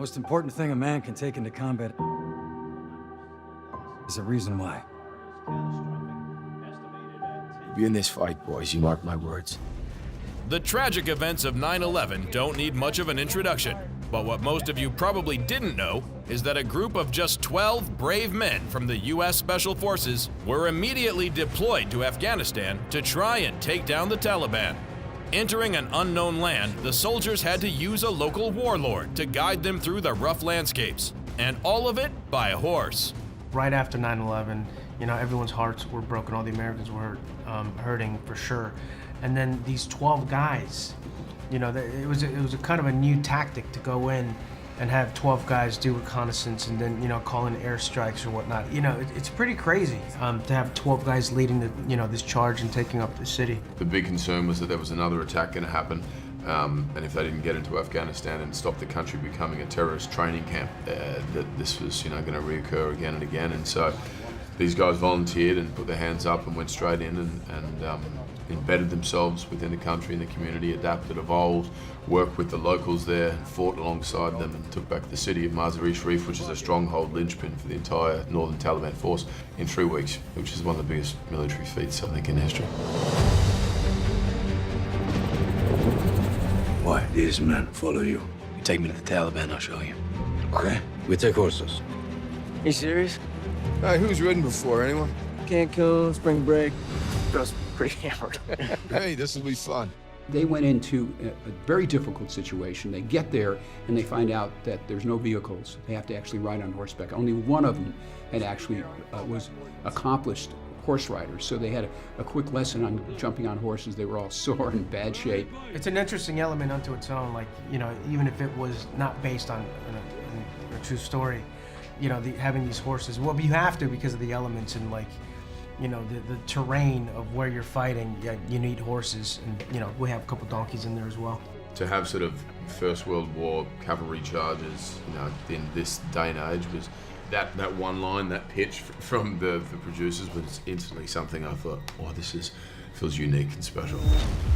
most important thing a man can take into combat is a reason why. Be in this fight, boys, you mark my words. The tragic events of 9/11 don't need much of an introduction, but what most of you probably didn't know is that a group of just 12 brave men from the U.S. Special Forces were immediately deployed to Afghanistan to try and take down the Taliban. Entering an unknown land, the soldiers had to use a local warlord to guide them through the rough landscapes, and all of it by horse. Right after 9/11, everyone's hearts were broken. All the Americans were hurting for sure. And then these 12 guys, it was a kind of a new tactic to go in and have 12 guys do reconnaissance and then, call in airstrikes or whatnot. It's pretty crazy to have 12 guys leading this charge and taking up the city. The big concern was that there was another attack going to happen. And if they didn't get into Afghanistan and stop the country becoming a terrorist training camp, that this was, going to reoccur again and again. And so these guys volunteered and put their hands up and went straight in and embedded themselves within the country and the community, adapted, evolved, worked with the locals there, and fought alongside them and took back the city of Mazar-i-Sharif, which is a stronghold linchpin for the entire northern Taliban force, in 3 weeks, which is one of the biggest military feats, I think, in history. Why these men follow you? You take me to the Taliban, I'll show you. Okay? We take horses. You serious? Hey, who's ridden before, anyone? Cancun, spring break. Girls pretty hammered. Hey, this will be fun. They went into a very difficult situation. They get there and they find out that there's no vehicles. They have to actually ride on horseback. Only one of them had actually was accomplished horse riders. So they had a quick lesson on jumping on horses. They were all sore and bad shape. It's an interesting element unto its own, even if it was not based on a true story, having these horses. Well, you have to because of the elements and the terrain of where you're fighting. You need horses, and we have a couple donkeys in there as well. To have sort of First World War cavalry charges, in this day and age was that one line, that pitch from the producers was instantly something I thought, oh, feels unique and special.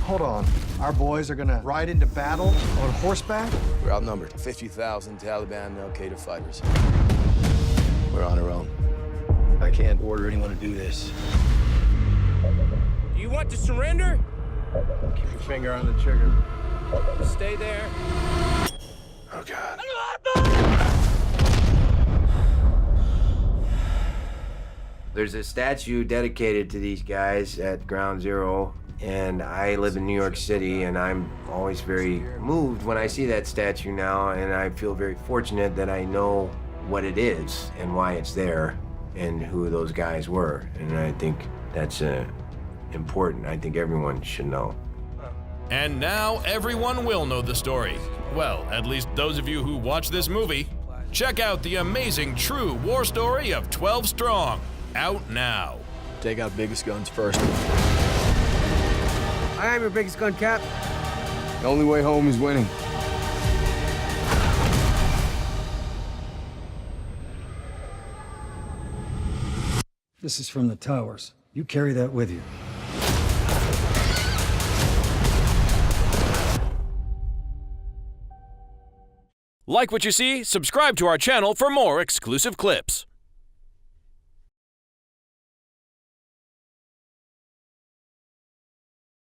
Hold on, our boys are gonna ride into battle on horseback? We're outnumbered. 50,000 Taliban Al-Qaeda fighters. We're on our own. I can't order anyone to do this. Do you want to surrender? Keep your finger on the trigger. Stay there. Oh, God. There's a statue dedicated to these guys at Ground Zero, and I live in New York City, and I'm always very moved when I see that statue now, and I feel very fortunate that I know what it is and why it's there and who those guys were, and I think that's important. I think everyone should know. And now everyone will know the story. Well, at least those of you who watch this movie. Check out the amazing true war story of 12 Strong. Out now. Take out biggest guns first. I am your biggest gun, Cap. The only way home is winning. This is from the towers. You carry that with you. Like what you see? Subscribe to our channel for more exclusive clips.